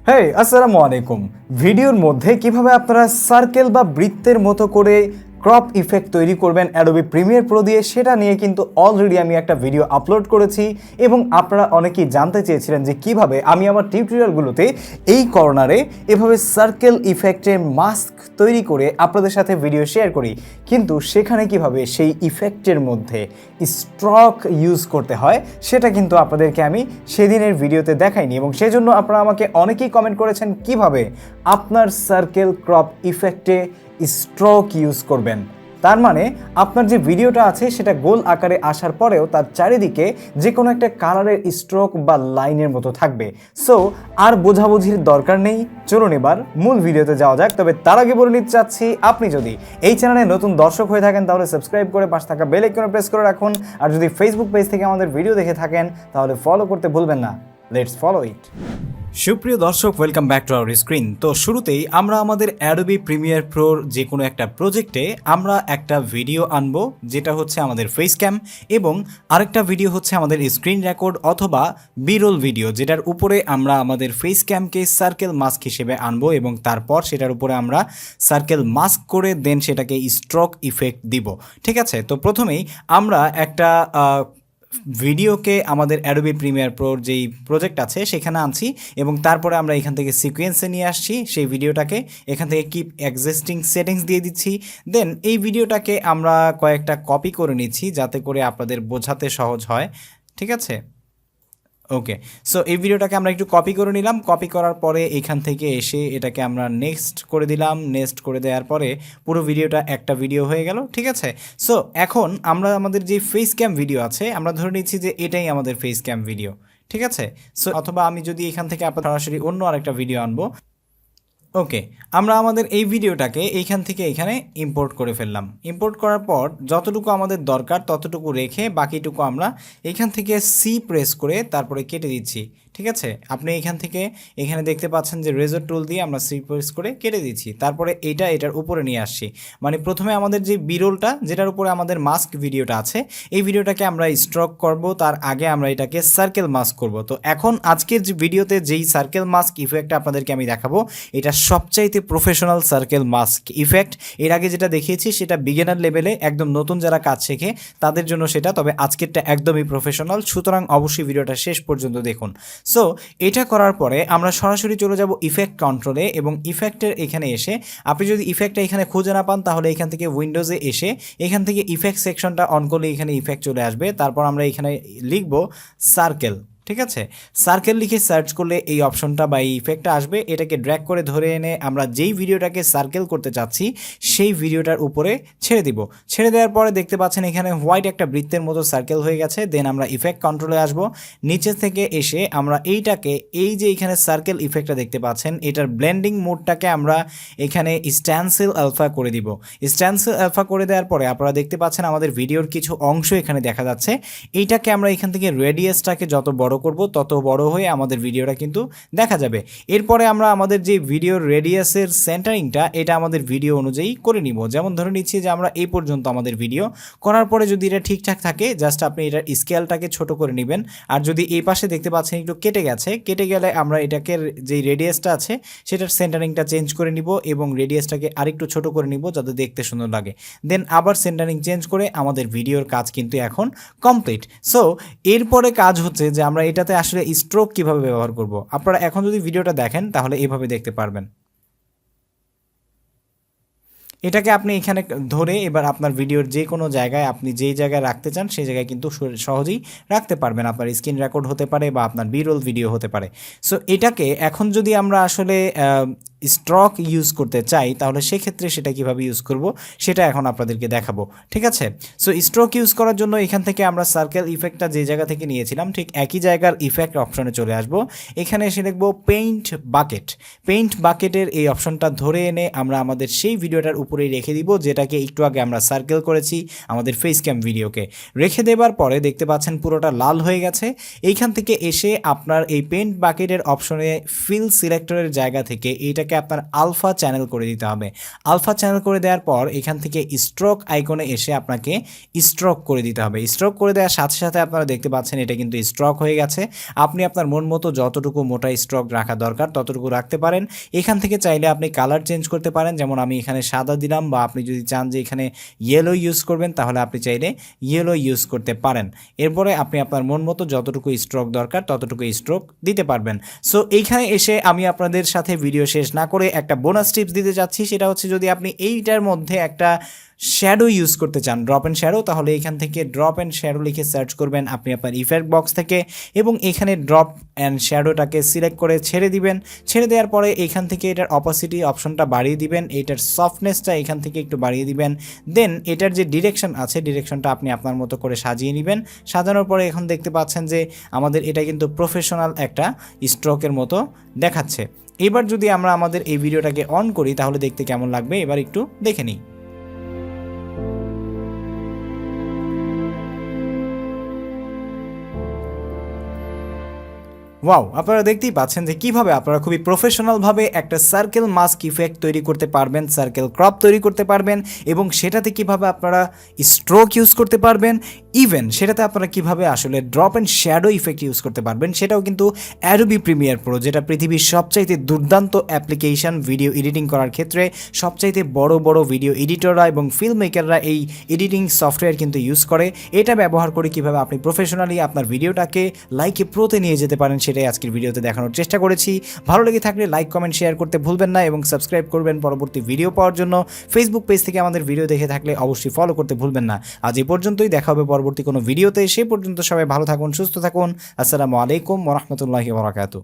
হেই আসসালামু আলাইকুম। ভিডিওর মধ্যে কিভাবে আপনারা সার্কেল বা বৃত্তের মতো করে ক্রপ ইফেক্ট তৈরি করবেন অ্যাডোবি প্রিমিয়ার প্রো দিয়ে, সেটা নিয়ে কিন্তু অলরেডি আমি একটা ভিডিও আপলোড করেছি এবং আপনারা অনেকেই জানতে চেয়েছিলেন যে কিভাবে আমি আমার টিউটোরিয়ালগুলোতে এই কর্নারে এভাবে সার্কেল ইফেক্টের মাস্ক তৈরি করে আপনাদের সাথে ভিডিও শেয়ার করি, কিন্তু সেখানে কিভাবে সেই ইফেক্টের মধ্যে স্ট্রোক ইউজ করতে হয় সেটা কিন্তু আপনাদেরকে আমি সেদিনের ভিডিওতে দেখাইনি। এবং সেজন্য আপনারা আমাকে অনেকেই কমেন্ট করেছেন কিভাবে আপনার সার্কেল ক্রপ ইফেক্টে স্ট্রোক ইউজ করবেন। তার মানে আপনার যে ভিডিওটা আছে সেটা গোল আকারে আসার পরেও তার চারিদিকে যে কোনো একটা কালারের স্ট্রোক বা লাইনের মতো থাকবে। সো আর বোঝাবুঝির দরকার নেই, চলুন এবার মূল ভিডিওতে যাওয়া যাক। তবে তার আগে বলে নিতে চাচ্ছি, আপনি যদি এই চ্যানেলে নতুন দর্শক হয়ে থাকেন তাহলে সাবস্ক্রাইব করে পাশে থাকা বেল আইকনে প্রেস করে রাখুন। আর যদি ফেসবুক পেজ থেকে আমাদের ভিডিও দেখে থাকেন তাহলে ফলো করতে ভুলবেন না। লেটস ফলো ইট। সুপ্রিয় দর্শক, welcome back to our screen. তো শুরুতেই আমরা আমাদের অ্যাডোবি প্রিমিয়ার প্রোর যে কোনো একটা প্রজেক্টে আমরা একটা ভিডিও আনবো, যেটা হচ্ছে আমাদের ফেস ক্যাম, এবং আরেকটা ভিডিও হচ্ছে আমাদের স্ক্রিন রেকর্ড অথবা বিরোল ভিডিও, যেটার উপরে আমরা আমাদের ফেস ক্যামকে সার্কেল মাস্ক হিসেবে আনবো এবং তারপর সেটার উপরে আমরা সার্কেল মাস্ক করে দেন সেটাকে স্ট্রোক ইফেক্ট দিব। ঠিক আছে, তো প্রথমেই আমরা একটা ভিডিওকে আমাদের অ্যাডোবি প্রিমিয়ার প্রোর যেই প্রজেক্ট আছে সেখানে আনছি এবং তারপরে আমরা এখান থেকে সিকোয়েন্সে নিয়ে আসছি সেই ভিডিওটাকে, এখান থেকে কিপ এক্সিস্টিং সেটিংস দিয়ে দিচ্ছি। দেন এই ভিডিওটাকে আমরা কয়েকটা কপি করে নিচ্ছি যাতে করে আপনাদের বোঝাতে সহজ হয়। ঠিক আছে, ওকে। সো এই ভিডিওটাকে আমরা একটু কপি করে নিলাম। কপি করার পরে এখান থেকে এসে এটাকে আমরা নেক্সট করে দিলাম। নেক্সট করে দেওয়ার পরে পুরো ভিডিওটা একটা ভিডিও হয়ে গেল। ঠিক আছে, সো এখন আমরা আমাদের যে ফেস ক্যাম ভিডিও আছে আমরা ধরে নিচ্ছি যে এটাই আমাদের ফেস ক্যাম ভিডিও। ঠিক আছে, সো অথবা আমি যদি এখান থেকে আপনার সরাসরি অন্য আরেকটা ভিডিও আনবো। ওকে, আমরা আমাদের এই ভিডিওটাকে এইখান থেকে এখানে ইম্পোর্ট করে ফেললাম। ইম্পোর্ট করার পর যতটুকু আমাদের দরকার ততটুকু রেখে বাকিটুকু আমরা এখান থেকে সি প্রেস করে তারপরে কেটে দিচ্ছি। ঠিক আছে, আপনি এখান থেকে এখানে দেখতে পাচ্ছেন যে রেজর টুল দিয়ে আমরা সি প্রেস করে কেটে দিচ্ছি। তারপরে এটার উপরে নিয়ে আসছি, মানে প্রথমে আমাদের যে বিরলটা যেটার উপরে আমাদের মাস্ক ভিডিওটা আছে এই ভিডিওটাকে আমরা স্ট্রোক করব, তার আগে আমরা এটাকে সার্কেল মাস্ক করব। তো এখন আজকের যে ভিডিওতে যেই সার্কেল মাস্ক ইফেক্টটা আপনাদেরকে আমি দেখাবো, এটা সবচাইতে প্রফেশনাল সার্কেল মাস্ক ইফেক্ট। এর আগে যেটা দেখিয়েছি সেটা বিগিনার লেভেলে, একদম নতুন যারা কাজ শেখে তাদের জন্য সেটা, তবে আজকেরটা একদমই প্রফেশনাল, সুতরাং অবশ্যই ভিডিওটা শেষ পর্যন্ত দেখুন। সো এটা করার পরে আমরা সরাসরি চলে যাব ইফেক্ট কন্ট্রোলে এবং ইফেক্টের এখানে এসে আপনি যদি ইফেক্টটা এখানে খুঁজে না পান তাহলে এখান থেকে উইন্ডোজে এসে এখান থেকে ইফেক্ট সেকশনটা অন করলে এখানে ইফেক্ট চলে আসবে। তারপর আমরা এখানে লিখব সার্কেল। ঠিক আছে, সার্কেল লিখে সার্চ করলে এই অপশনটা বা এই ইফেক্টটা আসবে। এটাকে ড্র্যাগ করে ধরে এনে আমরা যেই ভিডিওটাকে সার্কেল করতে চাচ্ছি সেই ভিডিওটার উপরে ছেড়ে দিব। ছেড়ে দেওয়ার পরে দেখতে পাচ্ছেন এখানে হোয়াইট একটা বৃত্তের মতো সার্কেল হয়ে গেছে। দেন আমরা ইফেক্ট কন্ট্রোলে আসব, নিচে থেকে এসে আমরা এইটাকে এই যে এখানে সার্কেল ইফেক্টটা দেখতে পাচ্ছেন এটার ব্লেন্ডিং মোডটাকে আমরা এখানে স্ট্যান্সিল আলফা করে দিব। স্ট্যান্সিল আলফা করে দেওয়ার পরে আপনারা দেখতে পাচ্ছেন আমাদের ভিডিওর কিছু অংশ এখানে দেখা যাচ্ছে। এইটাকে আমরা এখান থেকে রেডিয়াসটাকে যত বড় করব তত বড় হয়ে আমাদের ভিডিওটা কিন্তু দেখা যাবে। এরপরে আমরা আমাদের যে ভিডিওর রেডিয়াসের সেন্টারিংটা এটা আমাদের ভিডিও অনুযায়ী করে নিব। যেমন ধরে নিচ্ছি যে আমরা এই পর্যন্ত আমাদের ভিডিও করার পরে যদি এটা ঠিকঠাক থাকে জাস্ট আপনি এটার স্কেলটাকে ছোট করে নেবেন। আর যদি এই পাশে দেখতে পাচ্ছেন একটু কেটে গেলে আমরা এটাকে যেই রেডিয়াসটা আছে সেটার সেন্টারিংটা চেঞ্জ করে নিব এবং রেডিয়াসটাকে আরেকটু ছোট করে নিব যাতে দেখতে সুন্দর লাগে। দেন আবার সেন্টারিং চেঞ্জ করে আমাদের ভিডিওর কাজ কিন্তু এখন কমপ্লিট। সো এরপরে কাজ হচ্ছে যে আমরা এটাতে আসলে স্ট্রোক কিভাবে ব্যবহার করব। আপনারা এখন যদি ভিডিওটা দেখেন তাহলে এইভাবে দেখতে পারবেন। এটাকে আপনি এখানে ধরে এবার আপনার ভিডিওর যে কোনো জায়গায় আপনি যেই জায়গায় রাখতে চান সেই জায়গায় কিন্তু সহজেই রাখতে পারবেন। আপনার স্ক্রিন রেকর্ড হতে পারে বা আপনার বিরল ভিডিও হতে পারে। সো এটাকে এখন যদি আমরা আসলে স্ট্রোক ইউজ করতে চাই তাহলে সেক্ষেত্রে সেটা কিভাবে ইউজ করব সেটা এখন আপনাদেরকে দেখাবো। ঠিক আছে, সো স্ট্রোক ইউজ করার জন্য এখান থেকে আমরা সার্কেল ইফেক্টটা যে জায়গা থেকে নিয়েছিলাম ঠিক একই জায়গার ইফেক্ট অপশনে চলে আসব। এখানে এসে দেখব পেইন্ট বাকেট। পেইন্ট বাকেটের এই অপশনটা ধরে এনে আমরা আমাদের সেই ভিডিওটার উপরেই রেখে দিব যেটাকে একটু আগে আমরা সার্কেল করেছি আমাদের ফেস ক্যাম ভিডিওকে। রেখে দেবার পরে দেখতে পাচ্ছেন পুরোটা লাল হয়ে গেছে। এইখান থেকে এসে আপনার এই পেইন্ট বাকেটের অপশনে ফিল সিলেক্টরের জায়গা থেকে এইটাকে এটাকে আপনার আলফা চ্যানেল করে দিতে হবে। আলফা চ্যানেল করে দেওয়ার পর এখান থেকে স্ট্রোক আইকনে এসে আপনাকে স্ট্রোক করে দিতে হবে। স্ট্রোক করে দেওয়ার সাথে সাথে আপনারা দেখতে পাচ্ছেন এটা কিন্তু স্ট্রোক হয়ে গেছে। আপনি আপনার মন মতো যতটুকু মোটা স্ট্রোক রাখা দরকার ততটুকু রাখতে পারেন। এখান থেকে চাইলে আপনি কালার চেঞ্জ করতে পারেন, যেমন আমি এখানে সাদা দিলাম, বা আপনি যদি চান যে এখানে ইয়েলো ইউজ করবেন তাহলে আপনি চাইলে ইয়েলো ইউজ করতে পারেন। এরপরে আপনি আপনার মন মতো যতটুকু স্ট্রোক দরকার ততটুকু স্ট্রোক দিতে পারবেন। সো এইখানে এসে আমি আপনাদের সাথে ভিডিও শেষ না করে একটা বোনাস টিপস দিতে যাচ্ছি, সেটা হচ্ছে যদি আপনি এইটার মধ্যে একটা শ্যাডো ইউজ করতে চান, ড্রপ অ্যান্ড শ্যাডো, তাহলে এখান থেকে ড্রপ অ্যান্ড শ্যাডো লিখে সার্চ করবেন আপনি আপনার ইফেক্ট বক্স থেকে, এবং এখানে ড্রপ অ্যান্ড শ্যাডোটাকে সিলেক্ট করে ছেড়ে দিবেন। ছেড়ে দেওয়ার পরে এখান থেকে এটার অপাসিটি অপশনটা বাড়িয়ে দিবেন, এটার সফটনেসটা এখান থেকে একটু বাড়িয়ে দিবেন। দেন এটার যে ডিরেকশন আছে ডিরেকশনটা আপনি আপনার মতো করে সাজিয়ে নেবেন। সাজানোর পরে এখন দেখতে পাচ্ছেন যে আমাদের এটা কিন্তু প্রফেশনাল একটা স্ট্রোকের মতো দেখাচ্ছে। এবার যদি আমরা আমাদের এই ভিডিওটাকে অন করি তাহলে দেখতে কেমন লাগবে এবার একটু দেখে নিই। ওয়াও, আপনারা দেখতেই পাচ্ছেন যে কিভাবে আপনারা খুবই প্রফেশনালভাবে একটা সার্কেল মাস্ক ইফেক্ট তৈরি করতে পারবেন, সার্কেল ক্রপ তৈরি করতে পারবেন, এবং সেটাতে কিভাবে আপনারা স্ট্রোক ইউজ করতে পারবেন, ইভেন সেটাতে আপনারা কিভাবে আসলে drop and shadow effect use করতে পারবেন, সেটাও কিন্তু অ্যাডোবি প্রিমিয়ার প্রো, যেটা পৃথিবীর সবচাইতে দুর্দান্ত অ্যাপ্লিকেশন ভিডিও এডিটিং করার ক্ষেত্রে। সবচাইতে বড় বড় ভিডিও এডিটররা এবং ফিল্ম মেকাররা এই এডিটিং সফটওয়্যার কিন্তু ইউজ করে। এটা ব্যবহার করে কিভাবে আপনি প্রফেশনালি আপনার ভিডিওটাকে লাইকে প্রোতে নিয়ে যেতে পারেন সেটাই আজকের ভিডিওতে দেখানোর চেষ্টা করেছি। ভালো লেগে থাকলে লাইক কমেন্ট শেয়ার করতে ভুলবেন না, এবং সাবস্ক্রাইব করবেন পরবর্তী ভিডিও পাওয়ার জন্য। ফেসবুক পেজ থেকে আমাদের ভিডিও দেখে থাকলে অবশ্যই ফলো করতে ভুলবেন না। আজ এই পর্যন্তই, দেখা হবে পরবর্তী কোনো ভিডিওতে। সেই পর্যন্ত সবাই ভালো থাকুন, সুস্থ থাকুন। আসসালামু আলাইকুম ওয়া রাহমাতুল্লাহি ওয়া বারাকাতুহু।